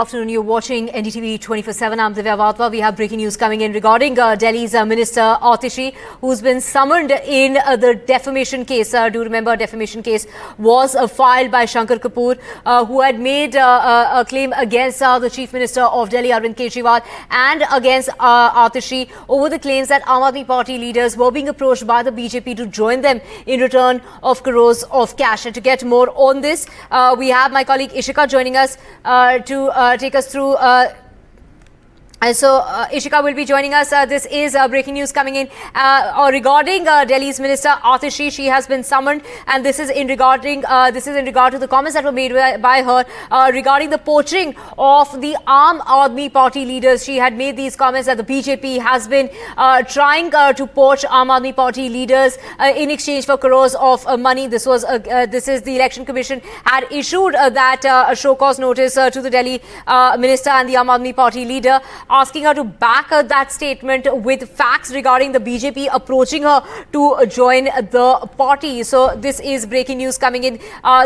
Afternoon, you're watching NDTV 24/7. I'm Divya Vatwa. We have breaking news coming in regarding Delhi's Minister Atishi, who's been summoned in the defamation case. Do remember, defamation case was filed by Shankar Kapoor, who had made a claim against the Chief Minister of Delhi, Arvind Kejriwal, and against Atishi over the claims that Aam Aadmi Party leaders were being approached by the BJP to join them in return of crores of cash. And to get more on this, we have my colleague Ishika joining us to take us through. Ishika will be joining us. This is breaking news coming in regarding Delhi's Minister Atishi. She has been summoned, and this is in regard to the comments that were made by her regarding the poaching of the Aam Aadmi Party leaders. She had made these comments that the BJP has been trying to poach Aam Aadmi Party leaders in exchange for crores of money. This is the Election Commission had issued that show cause notice to the Delhi Minister and the Aam Aadmi Party leader, asking her to back that statement with facts regarding the BJP approaching her to join the party. So this is breaking news coming in.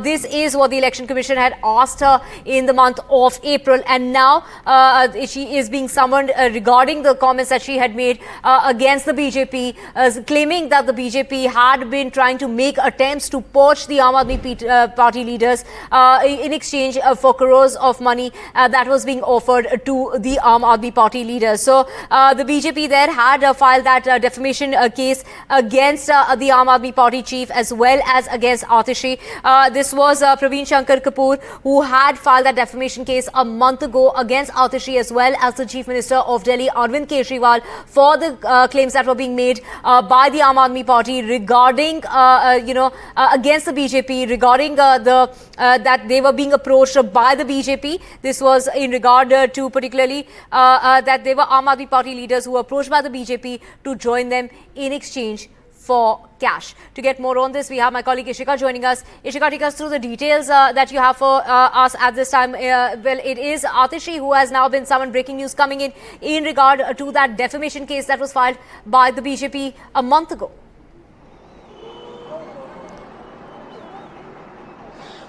This is what the Election Commission had asked her in the month of April, and now she is being summoned regarding the comments that she had made against the BJP, claiming that the BJP had been trying to make attempts to poach the Aam Aadmi Party leaders in exchange for crores of money that was being offered to the Aam Aadmi Party leaders. So the BJP there had filed that defamation case against the Aam Aadmi Party chief as well as against Atishi. This was Praveen Shankar Kapoor who had filed that defamation case a month ago against Atishi as well as the Chief Minister of Delhi, Arvind Kejriwal, for the claims that were being made by the Aam Aadmi Party regarding, against the BJP, regarding that they were being approached by the BJP. This was in regard to particularly that they were Aam Aadmi Party leaders who were approached by the BJP to join them in exchange for cash. To get more on this, we have my colleague Ishika joining us. Ishika, take us through the details that you have for us at this time. Well, it is Atishi who has now been summoned. Breaking news coming in regard to that defamation case that was filed by the BJP a month ago.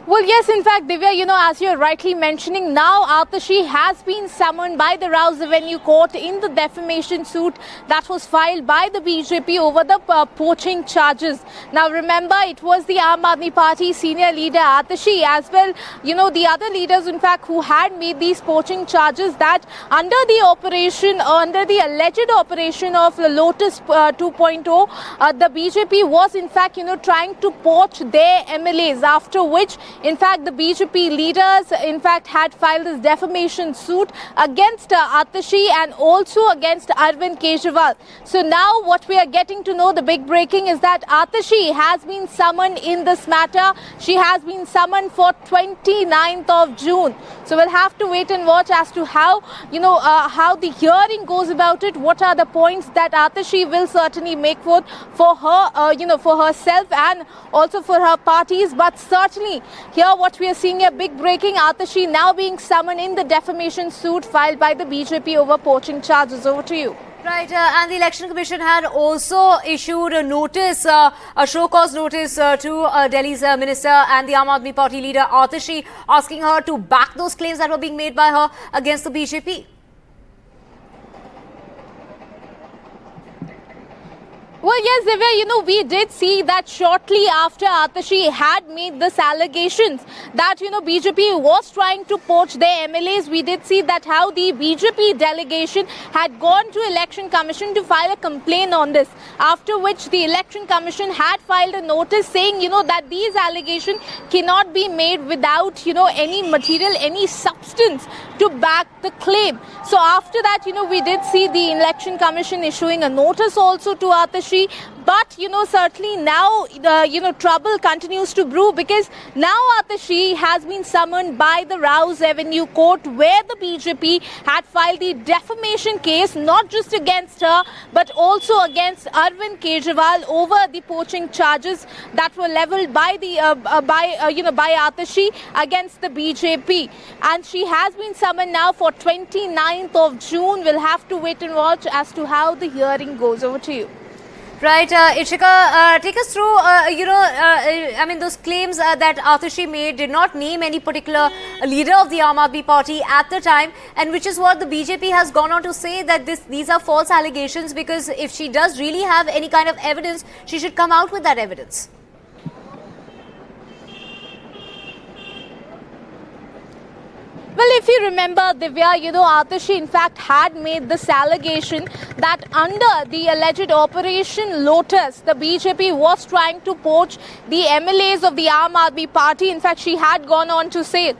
Well, yes, in fact, Divya, as you're rightly mentioning, now Atishi has been summoned by the Rouse Avenue Court in the defamation suit that was filed by the BJP over the poaching charges. Now, remember, it was the Aam Aadmi Party senior leader Atishi as well, the other leaders, in fact, who had made these poaching charges that under the alleged operation of Lotus 2.0, the BJP was, in fact, trying to poach their MLAs, after which, in fact, the BJP leaders, in fact, had filed this defamation suit against Atishi and also against Arvind Kejriwal. So now what we are getting to know, the big breaking, is that Atishi has been summoned in this matter. She has been summoned for 29th of June. So we'll have to wait and watch as to how, how the hearing goes about it. What are the points that Atishi will certainly make forth for her, for herself and also for her parties. But certainly, here what we are seeing, a big breaking, Atishi now being summoned in the defamation suit filed by the BJP over poaching charges. Over to you. Right, and the Election Commission had also issued a notice, a show cause notice to Delhi's Minister and the Aam Aadmi Party leader Atishi, asking her to back those claims that were being made by her against the BJP. Well, yes, Divya, we did see that shortly after Atishi had made this allegations that, BJP was trying to poach their MLAs. We did see that how the BJP delegation had gone to Election Commission to file a complaint on this, after which the Election Commission had filed a notice saying, that these allegations cannot be made without, any material, any substance to back the claim. So after that, we did see the Election Commission issuing a notice also to Atishi. But, certainly now, trouble continues to brew, because now Atishi has been summoned by the Rouse Avenue Court, where the BJP had filed the defamation case, not just against her, but also against Arvind Kejriwal over the poaching charges that were leveled by by Atishi against the BJP. And she has been summoned now for 29th of June. We'll have to wait and watch as to how the hearing goes. Over to you. Right, Ishika, take us through, I mean, those claims that Atishi made did not name any particular leader of the Aam Aadmi Party at the time, and which is what the BJP has gone on to say, that these are false allegations, because if she does really have any kind of evidence, she should come out with that evidence. Well, if you remember, Divya, Atishi in fact had made this allegation that under the alleged Operation Lotus, the BJP was trying to poach the MLAs of the Aam Aadmi Party. In fact, she had gone on to say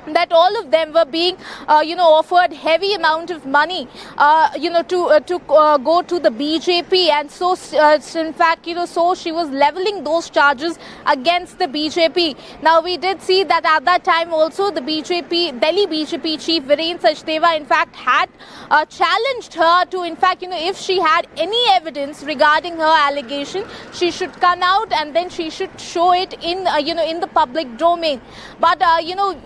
that all of them were being, offered heavy amount of money, to go to the BJP, and so in fact, so she was leveling those charges against the BJP. Now we did see that at that time also the Delhi BJP chief Viren Sachdeva in fact had challenged her to, in fact, if she had any evidence regarding her allegation, she should come out and then she should show it in the public domain. But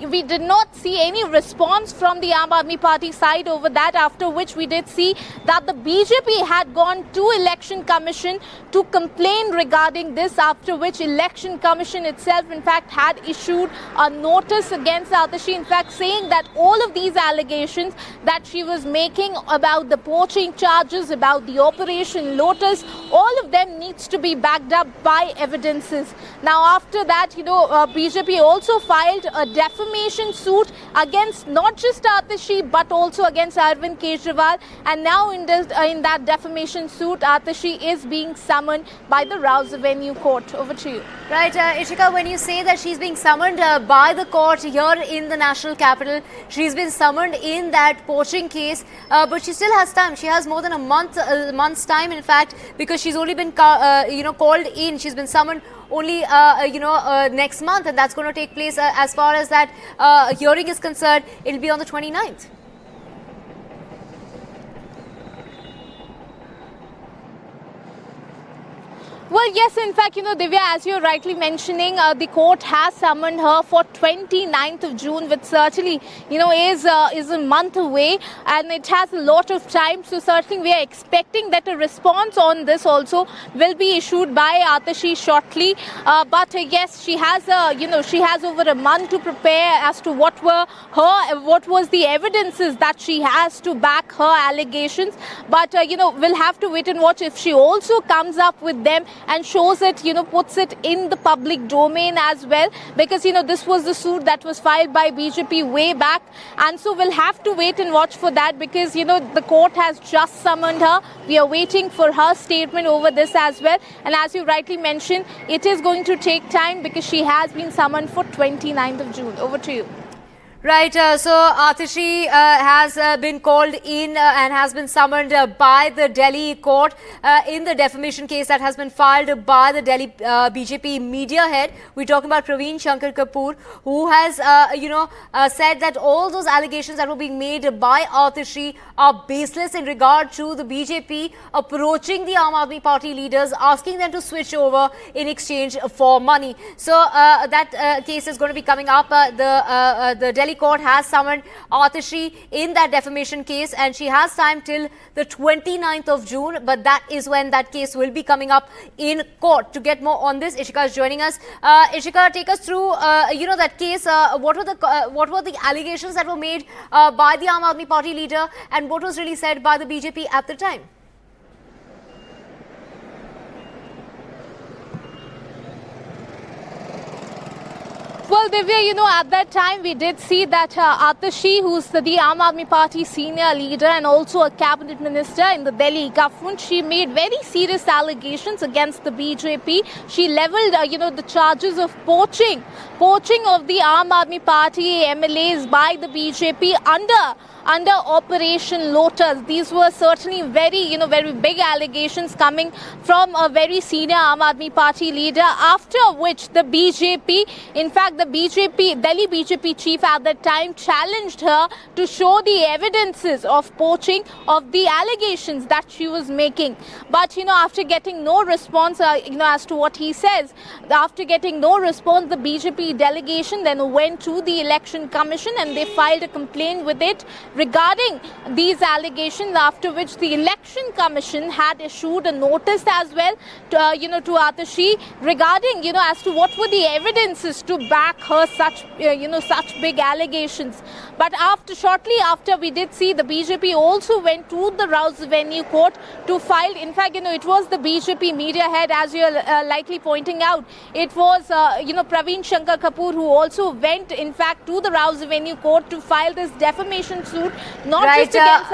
we did not see any response from the Aam Aadmi Party side over that, after which we did see that the BJP had gone to Election Commission to complain regarding this, after which Election Commission itself in fact had issued a notice against Atishi, in fact saying that all of these allegations that she was making about the poaching charges, about the Operation Lotus, all of them needs to be backed up by evidences. Now after that, BJP also filed a defamation suit against not just Atishi but also against Arvind Kejriwal, and now in that defamation suit, Atishi is being summoned by the Rouse Avenue Court. Over to you. Right, Ishika, when you say that she's being summoned by the court here in the national capital, she's been summoned in that poaching case, but she still has time. She has more than a month's time, in fact, because she's only been called in. She's been summoned only next month, and that's going to take place as far as that hearing is concerned. It'll be on the 29th. Well, yes, in fact, Divya, as you're rightly mentioning, the court has summoned her for 29th of June, which certainly, is a month away, and it has a lot of time. So certainly we are expecting that a response on this also will be issued by Atishi shortly. But yes, she has over a month to prepare as to what was the evidences that she has to back her allegations. But we'll have to wait and watch if she also comes up with them and shows it, puts it in the public domain as well, because, this was the suit that was filed by BJP way back. And so we'll have to wait and watch for that, because, the court has just summoned her. We are waiting for her statement over this as well. And as you rightly mentioned, it is going to take time because she has been summoned for 29th of June. Over to you. Right, so Atishi has been called in and has been summoned by the Delhi court in the defamation case that has been filed by the Delhi BJP media head. We're talking about Praveen Shankar Kapoor, who has, said that all those allegations that were being made by Atishi are baseless in regard to the BJP approaching the Aam Aadmi Party leaders, asking them to switch over in exchange for money. So that case is going to be coming up. The Delhi court has summoned Atishi in that defamation case, and she has time till the 29th of June, but that is when that case will be coming up in court. To get more on this, Ishika is joining us. Ishika, take us through that case. What were the allegations that were made by the Aam Aadmi Party leader, and what was really said by the BJP at the time? Well, Divya, at that time we did see that Atishi, who's the Aam Aadmi Party senior leader and also a cabinet minister in the Delhi government, she made very serious allegations against the BJP. She leveled, the charges of poaching of the Aam Aadmi Party MLAs by the BJP under Operation Lotus. These were certainly very big allegations coming from a very senior Aam Aadmi Party leader, after which the BJP, in fact, the Delhi BJP chief at that time challenged her to show the evidences of poaching, of the allegations that she was making. But, after getting no response, as to what he says, after getting no response, the BJP delegation then went to the Election Commission and they filed a complaint with it regarding these allegations, after which the Election Commission had issued a notice as well to Atashi regarding, as to what were the evidences to back her such big allegations. But shortly after, we did see the BJP also went to the Rouse Avenue court to file. In fact, it was the BJP media head, as you are likely pointing out. It was, Praveen Shankar Kapoor who also went, in fact, to the Rouse Avenue court to file this defamation suit, not Right, just against